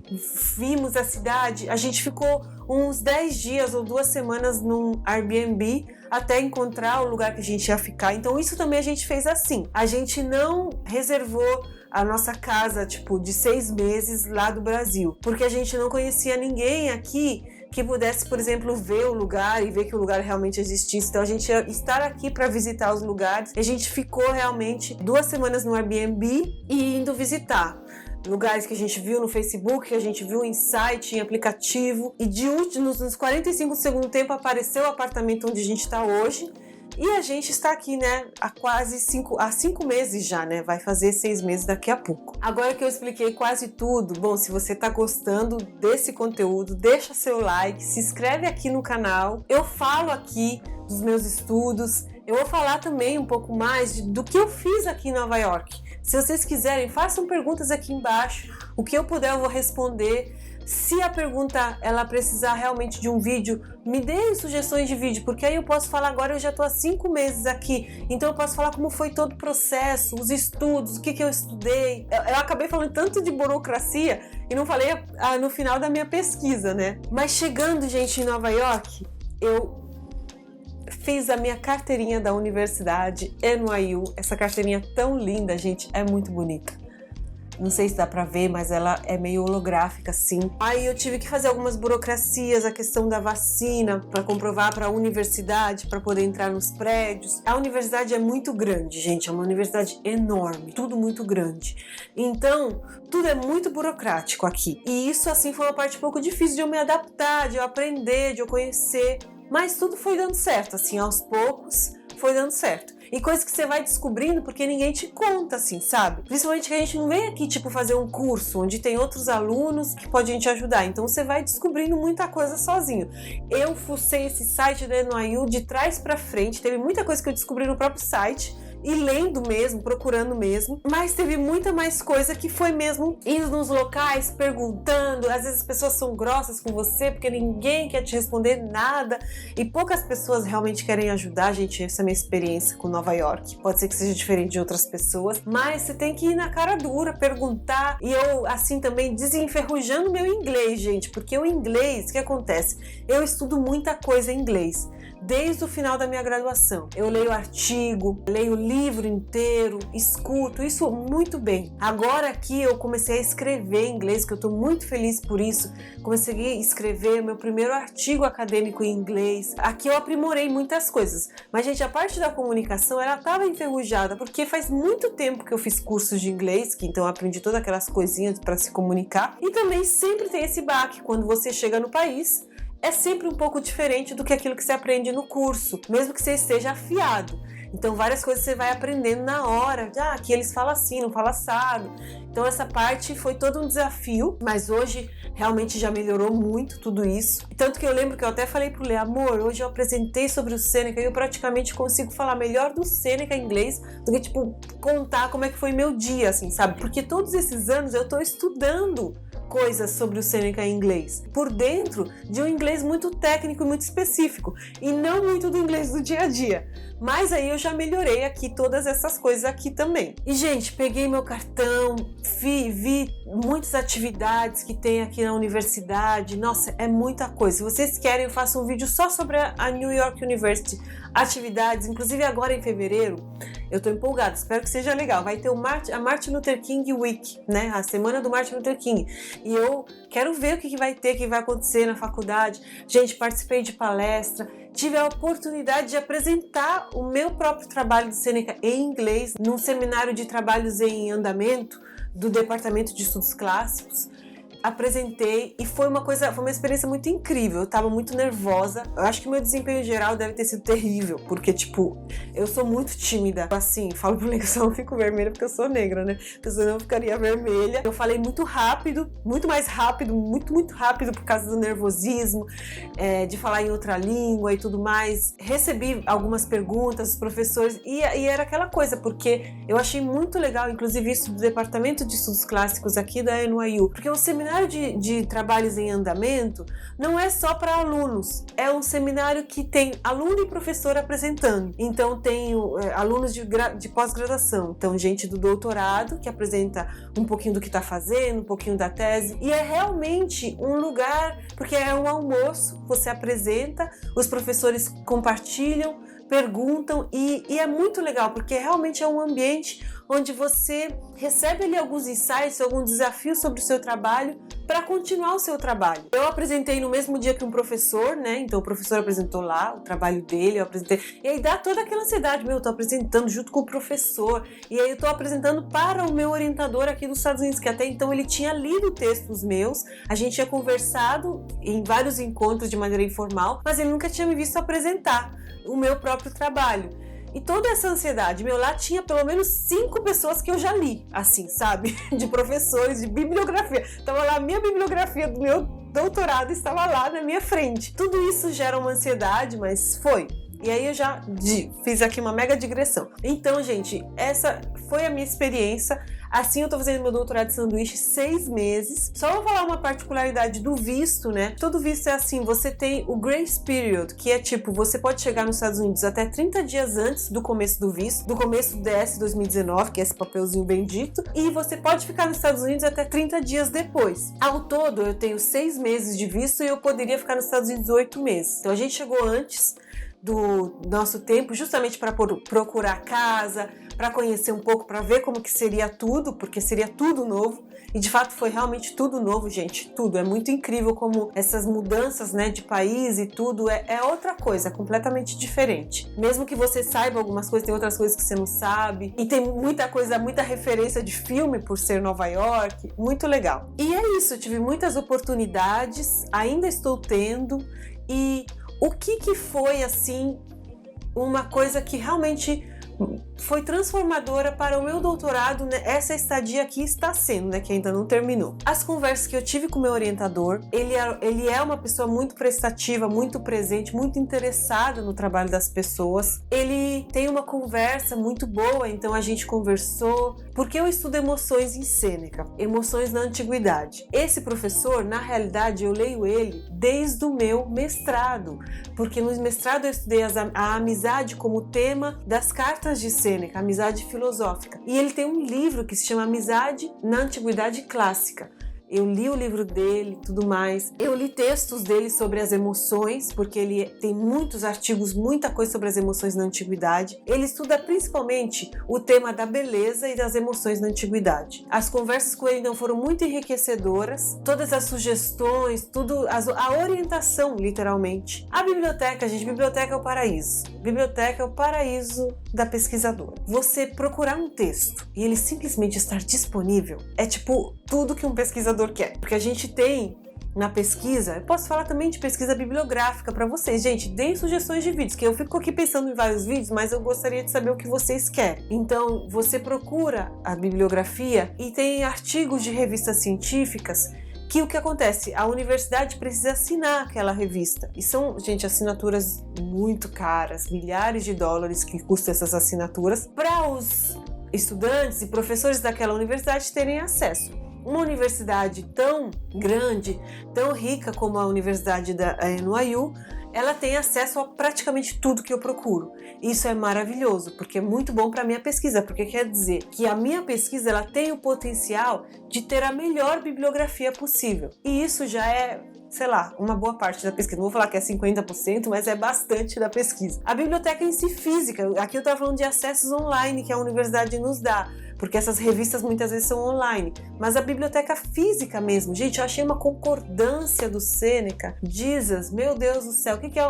vimos a cidade, a gente ficou uns 10 dias ou 2 semanas num Airbnb, até encontrar o lugar que a gente ia ficar. Então isso também a gente fez assim, a gente não reservou a nossa casa, tipo, de 6 meses lá do Brasil, porque a gente não conhecia ninguém aqui que pudesse, por exemplo, ver o lugar e ver que o lugar realmente existisse. Então a gente ia estar aqui para visitar os lugares. E a gente ficou realmente 2 semanas no Airbnb e indo visitar lugares que a gente viu no Facebook, que a gente viu em site, em aplicativo. E de últimos, nos 45 do segundo tempo, apareceu o apartamento onde a gente está hoje. E a gente está aqui, né, há 5 meses já, né? Vai fazer 6 meses daqui a pouco. Agora que eu expliquei quase tudo, bom, se você tá gostando desse conteúdo, deixa seu like, se inscreve aqui no canal. Eu falo aqui dos meus estudos, eu vou falar também um pouco mais do que eu fiz aqui em Nova York. Se vocês quiserem, façam perguntas aqui embaixo. O que eu puder eu vou responder. Se a pergunta ela precisar realmente de um vídeo, me deem sugestões de vídeo, porque aí eu posso falar agora, eu já estou há 5 meses aqui, então eu posso falar como foi todo o processo, os estudos, o que eu estudei. Eu acabei falando tanto de burocracia e não falei no final da minha pesquisa, né? Mas chegando, gente, em Nova York, eu fiz a minha carteirinha da universidade NYU. Essa carteirinha tão linda, gente, é muito bonita. Não sei se dá pra ver, mas ela é meio holográfica, assim. Aí eu tive que fazer algumas burocracias, a questão da vacina, pra comprovar pra universidade, pra poder entrar nos prédios. A universidade é muito grande, gente, é uma universidade enorme, tudo muito grande. Então, tudo é muito burocrático aqui. E isso, assim, foi uma parte um pouco difícil de eu me adaptar, de eu aprender, de eu conhecer. Mas tudo foi dando certo, assim, aos poucos foi dando certo. E coisas que você vai descobrindo porque ninguém te conta, assim, sabe? Principalmente que a gente não vem aqui, tipo, fazer um curso onde tem outros alunos que podem te ajudar. Então você vai descobrindo muita coisa sozinho. Eu fucei esse site da NYU de trás pra frente. Teve muita coisa que eu descobri no próprio site. E lendo mesmo, procurando mesmo. Mas teve muita mais coisa que foi mesmo indo nos locais, perguntando. Às vezes as pessoas são grossas com você porque ninguém quer te responder nada. E poucas pessoas realmente querem ajudar, gente. Essa é a minha experiência com Nova York. Pode ser que seja diferente de outras pessoas. Mas você tem que ir na cara dura, perguntar. E eu, assim, também desenferrujando meu inglês, gente. Porque o inglês, o que acontece? Eu estudo muita coisa em inglês. Desde o final da minha graduação. Eu leio artigo, leio livro inteiro, escuto, isso muito bem. Agora aqui eu comecei a escrever em inglês, que eu tô muito feliz por isso. Comecei a escrever meu primeiro artigo acadêmico em inglês. Aqui eu aprimorei muitas coisas. Mas, gente, a parte da comunicação, ela tava enferrujada, porque faz muito tempo que eu fiz cursos de inglês, que então eu aprendi todas aquelas coisinhas para se comunicar. E também sempre tem esse baque, quando você chega no país, é sempre um pouco diferente do que aquilo que você aprende no curso, mesmo que você esteja afiado. Então várias coisas você vai aprendendo na hora, aqui eles falam assim, não falam assado. Então essa parte foi todo um desafio, mas hoje realmente já melhorou muito tudo isso. Tanto que eu lembro que eu até falei pro Lê, amor, hoje eu apresentei sobre o Sêneca e eu praticamente consigo falar melhor do Sêneca em inglês do que, tipo, contar como é que foi meu dia, assim, sabe? Porque todos esses anos eu tô estudando coisas sobre o Sêneca em inglês, por dentro de um inglês muito técnico e muito específico, e não muito do inglês do dia a dia. Mas aí eu já melhorei aqui todas essas coisas aqui também. E, gente, peguei meu cartão, vi muitas atividades que tem aqui na universidade. Nossa, é muita coisa. Se vocês querem, eu faço um vídeo só sobre a New York University, atividades, inclusive agora em fevereiro. Eu tô empolgada, espero que seja legal. Vai ter a Martin Luther King Week, né? A semana do Martin Luther King. E eu quero ver o que vai ter, o que vai acontecer na faculdade. Gente, participei de palestra, tive a oportunidade de apresentar o meu próprio trabalho de Sêneca em inglês num seminário de trabalhos em andamento do Departamento de Estudos Clássicos. Apresentei e foi uma experiência muito incrível. Eu tava muito nervosa. Eu acho que meu desempenho geral deve ter sido terrível, porque, tipo, eu sou muito tímida. Assim, falo pro Lê que eu só não fico vermelha porque eu sou negra, né? Porque senão eu ficaria vermelha. Eu falei muito rápido, muito mais rápido, muito rápido por causa do nervosismo, de falar em outra língua e tudo mais. Recebi algumas perguntas dos professores e era aquela coisa, porque eu achei muito legal, inclusive isso do Departamento de Estudos Clássicos aqui da NYU, porque o seminário de trabalhos em andamento não é só para alunos, é um seminário que tem aluno e professor apresentando. Então tem alunos de pós-graduação, então gente do doutorado que apresenta um pouquinho do que está fazendo, um pouquinho da tese, e é realmente um lugar, porque é um almoço, você apresenta, os professores compartilham, perguntam e é muito legal, porque realmente é um ambiente onde você recebe ali alguns insights, algum desafio sobre o seu trabalho para continuar o seu trabalho. Eu apresentei no mesmo dia que um professor, né? Então o professor apresentou lá o trabalho dele, eu apresentei. E aí dá toda aquela ansiedade, eu tô apresentando junto com o professor, e aí eu tô apresentando para o meu orientador aqui dos Estados Unidos, que até então ele tinha lido textos meus, a gente tinha conversado em vários encontros de maneira informal, mas ele nunca tinha me visto apresentar o meu próprio trabalho. E toda essa ansiedade, lá tinha pelo menos 5 pessoas que eu já li, assim, sabe? De professores, de bibliografia. Tava lá, a minha bibliografia do meu doutorado estava lá na minha frente. Tudo isso gera uma ansiedade, mas foi. E aí eu já fiz aqui uma mega digressão. Então, gente, essa foi a minha experiência. Assim eu tô fazendo meu doutorado de sanduíche 6 meses. Só vou falar uma particularidade do visto, né? Todo visto é assim, você tem o grace period, que é tipo, você pode chegar nos Estados Unidos até 30 dias antes do começo do visto, do começo do DS 2019, que é esse papelzinho bendito, e você pode ficar nos Estados Unidos até 30 dias depois. Ao todo, eu tenho 6 meses de visto e eu poderia ficar nos Estados Unidos 8 meses. Então a gente chegou antes do nosso tempo, justamente para procurar casa, para conhecer um pouco, para ver como que seria tudo, porque seria tudo novo. E de fato foi realmente tudo novo, gente, tudo. É muito incrível como essas mudanças, né, de país e tudo é outra coisa, é completamente diferente. Mesmo que você saiba algumas coisas, tem outras coisas que você não sabe. E tem muita coisa, muita referência de filme por ser Nova York, muito legal. E é isso, eu tive muitas oportunidades, ainda estou tendo. E o que foi, assim, uma coisa que realmente foi transformadora para o meu doutorado, né? Essa estadia aqui está sendo, né? Que ainda não terminou. As conversas que eu tive com o meu orientador, ele é uma pessoa muito prestativa, muito presente, muito interessada no trabalho das pessoas. Ele tem uma conversa muito boa, então a gente conversou, porque eu estudo emoções em Sêneca, emoções na antiguidade. Esse professor, na realidade, eu leio ele desde o meu mestrado, porque no mestrado eu estudei a amizade como tema das cartas de Sêneca, amizade filosófica. E ele tem um livro que se chama Amizade na Antiguidade Clássica. Eu li o livro dele, tudo mais. Eu li textos dele sobre as emoções, porque ele tem muitos artigos, muita coisa sobre as emoções na antiguidade. Ele estuda principalmente o tema da beleza e das emoções na antiguidade. As conversas com ele não foram muito enriquecedoras. Todas as sugestões, tudo, a orientação, literalmente. A biblioteca, gente, biblioteca é o paraíso. Biblioteca é o paraíso da pesquisadora. Você procurar um texto e ele simplesmente estar disponível é tipo tudo que um pesquisador quer, porque a gente tem na pesquisa, eu posso falar também de pesquisa bibliográfica para vocês. Gente, deem sugestões de vídeos, que eu fico aqui pensando em vários vídeos, mas eu gostaria de saber o que vocês querem. Então, você procura a bibliografia e tem artigos de revistas científicas que o que acontece? A universidade precisa assinar aquela revista. E são, gente, assinaturas muito caras, milhares de dólares que custam essas assinaturas para os estudantes e professores daquela universidade terem acesso. Uma universidade tão grande, tão rica como a Universidade da NYU, ela tem acesso a praticamente tudo que eu procuro. Isso é maravilhoso, porque é muito bom para a minha pesquisa, porque quer dizer que a minha pesquisa ela tem o potencial de ter a melhor bibliografia possível. E isso já é, sei lá, uma boa parte da pesquisa. Não vou falar que é 50%, mas é bastante da pesquisa. A biblioteca em si física, aqui eu estava falando de acessos online que a universidade nos dá, porque essas revistas muitas vezes são online, mas a biblioteca física mesmo, gente, eu achei uma concordância do Sêneca. Jesus, meu Deus do céu, o que é?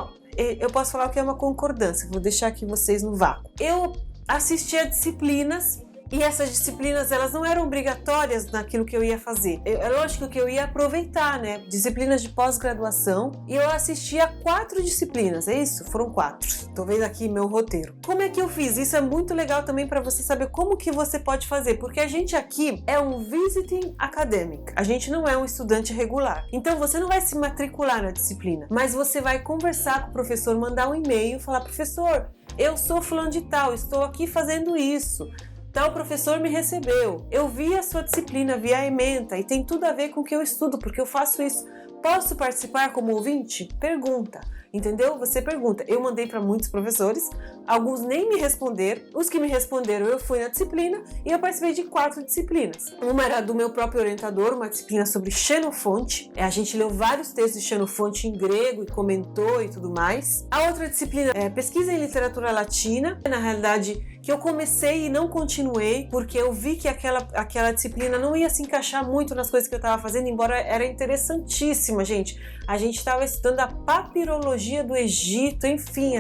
Eu posso falar o que é uma concordância, vou deixar aqui vocês no vácuo. Eu assisti a disciplinas, e essas disciplinas, elas não eram obrigatórias naquilo que eu ia fazer. É lógico que eu ia aproveitar, né? Disciplinas de pós-graduação. E eu assisti a 4 disciplinas, é isso? Foram 4. Tô vendo aqui meu roteiro. Como é que eu fiz? Isso é muito legal também para você saber como que você pode fazer. Porque a gente aqui é um visiting academic. A gente não é um estudante regular. Então você não vai se matricular na disciplina. Mas você vai conversar com o professor, mandar um e-mail, falar: professor, eu sou fulano de tal, estou aqui fazendo isso. Tal professor me recebeu, eu vi a sua disciplina, vi a ementa e tem tudo a ver com o que eu estudo, porque eu faço isso. Posso participar como ouvinte? Pergunta, entendeu? Você pergunta. Eu mandei para muitos professores, alguns nem me responderam. Os que me responderam, eu fui na disciplina e eu participei de 4 disciplinas. Uma era do meu próprio orientador, uma disciplina sobre Xenofonte. A gente leu vários textos de Xenofonte em grego e comentou e tudo mais. A outra disciplina é pesquisa em literatura latina. Na realidade, que eu comecei e não continuei, porque eu vi que aquela disciplina não ia se encaixar muito nas coisas que eu estava fazendo, embora era interessantíssima, gente. A gente estava estudando a papirologia do Egito, enfim,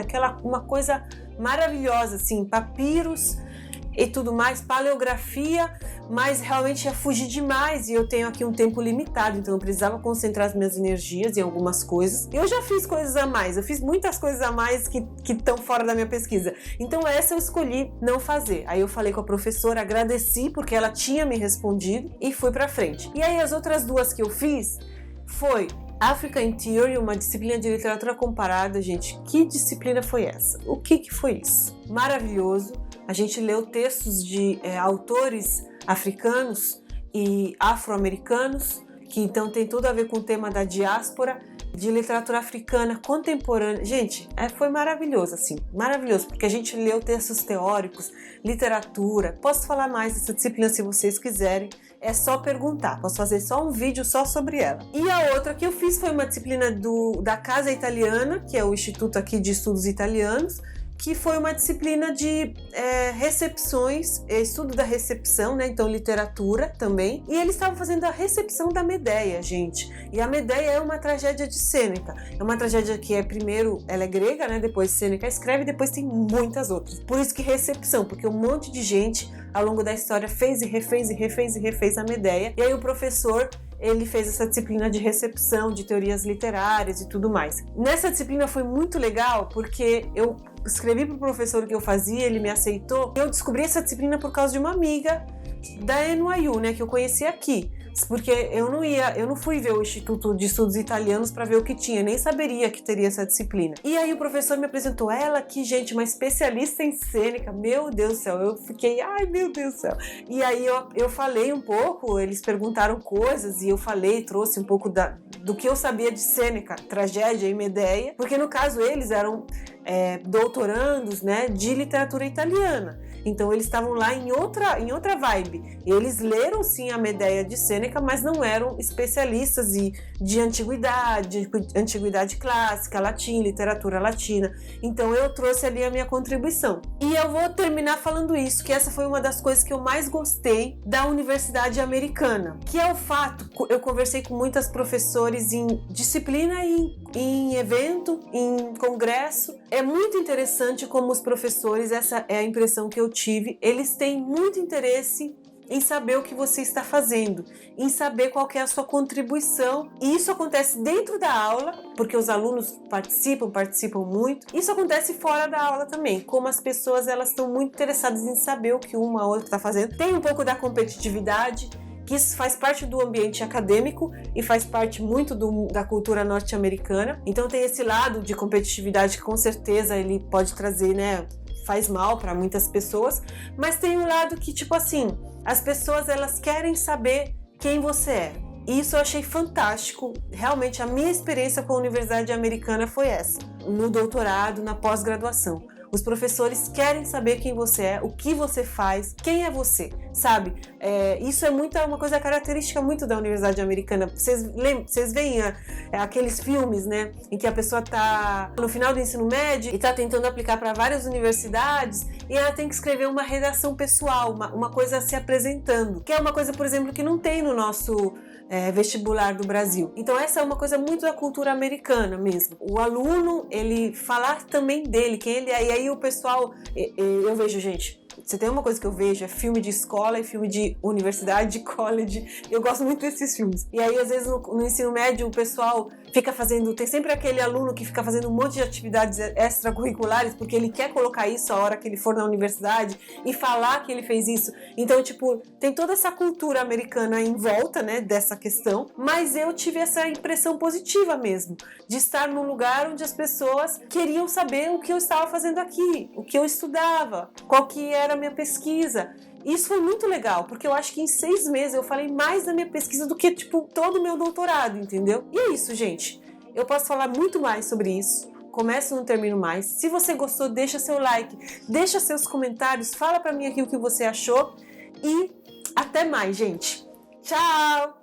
uma coisa maravilhosa, assim, papiros e tudo mais, paleografia, mas realmente ia fugir demais e eu tenho aqui um tempo limitado, então eu precisava concentrar as minhas energias em algumas coisas. Eu já fiz coisas a mais, eu fiz muitas coisas a mais que estão fora da minha pesquisa, então essa eu escolhi não fazer. Aí eu falei com a professora, agradeci porque ela tinha me respondido e fui pra frente. E aí as outras 2 que eu fiz foi African Theory, uma disciplina de literatura comparada. Gente, que disciplina foi essa? O que foi isso? Maravilhoso. A gente leu textos de autores africanos e afro-americanos, que então tem tudo a ver com o tema da diáspora, de literatura africana contemporânea. Gente, foi maravilhoso, assim, maravilhoso, porque a gente leu textos teóricos, literatura. Posso falar mais dessa disciplina se vocês quiserem, é só perguntar, posso fazer só um vídeo só sobre ela. E a outra que eu fiz foi uma disciplina da Casa Italiana, que é o Instituto aqui de Estudos Italianos, que foi uma disciplina de recepções, estudo da recepção, né? Então literatura também. E eles estavam fazendo a recepção da Medeia, gente. E a Medeia é uma tragédia de Sêneca. É uma tragédia que primeiro, ela é grega, né? Depois Sêneca escreve, depois tem muitas outras. Por isso que recepção, porque um monte de gente ao longo da história fez e refez a Medeia. E aí o professor, ele fez essa disciplina de recepção, de teorias literárias e tudo mais. Nessa disciplina foi muito legal, porque eu escrevi para o professor o que eu fazia, ele me aceitou. Eu descobri essa disciplina por causa de uma amiga da NYU, né, que eu conheci aqui. Porque eu não fui ver o Instituto de Estudos Italianos para ver o que tinha, nem saberia que teria essa disciplina. E aí o professor me apresentou ela aqui, gente, uma especialista em Sêneca, meu Deus do céu, eu fiquei, ai meu Deus do céu. E aí eu falei um pouco, eles perguntaram coisas e eu falei, trouxe um pouco do que eu sabia de Sêneca, tragédia e Medeia, porque no caso eles eram doutorandos, né, de literatura italiana. Então eles estavam lá em outra vibe. Eles leram sim a Medeia de Sêneca, mas não eram especialistas de antiguidade clássica, latim, literatura latina. Então eu trouxe ali a minha contribuição. E eu vou terminar falando isso, que essa foi uma das coisas que eu mais gostei da Universidade Americana, que é o fato, eu conversei com muitos professores em disciplina e em evento, em congresso. É muito interessante como os professores, essa é a impressão que eu tive, eles têm muito interesse em saber o que você está fazendo, em saber qual que é a sua contribuição. E isso acontece dentro da aula, porque os alunos participam muito. Isso acontece fora da aula também, como as pessoas elas estão muito interessadas em saber o que uma ou outra está fazendo. Tem um pouco da competitividade, que isso faz parte do ambiente acadêmico e faz parte muito da cultura norte-americana. Então tem esse lado de competitividade que com certeza ele pode trazer, né, faz mal para muitas pessoas, mas tem um lado que, tipo assim, as pessoas elas querem saber quem você é. E isso eu achei fantástico. Realmente a minha experiência com a Universidade Americana foi essa, no doutorado, na pós-graduação. Os professores querem saber quem você é, o que você faz, quem é você, sabe? Isso é uma coisa característica muito da Universidade Americana. Vocês veem aqueles filmes, né, em que a pessoa tá no final do ensino médio e tá tentando aplicar para várias universidades e ela tem que escrever uma redação pessoal, uma coisa se apresentando, que é uma coisa, por exemplo, que não tem no nosso vestibular do Brasil. Então essa é uma coisa muito da cultura americana mesmo. O aluno, ele falar também dele, quem ele é. E aí o pessoal, eu vejo, gente, se tem uma coisa que eu vejo é filme de escola e filme de universidade, de college. Eu gosto muito desses filmes. E aí, às vezes, no ensino médio, o pessoal fica fazendo... Tem sempre aquele aluno que fica fazendo um monte de atividades extracurriculares porque ele quer colocar isso a hora que ele for na universidade e falar que ele fez isso. Então, tipo, tem toda essa cultura americana em volta, né, dessa questão. Mas eu tive essa impressão positiva mesmo, de estar num lugar onde as pessoas queriam saber o que eu estava fazendo aqui, o que eu estudava, qual que era a minha pesquisa. Isso foi muito legal, porque eu acho que em 6 meses eu falei mais da minha pesquisa do que, tipo, todo o meu doutorado, entendeu? E é isso, gente. Eu posso falar muito mais sobre isso. Começo e não termino mais. Se você gostou, deixa seu like, deixa seus comentários, fala pra mim aqui o que você achou e até mais, gente. Tchau!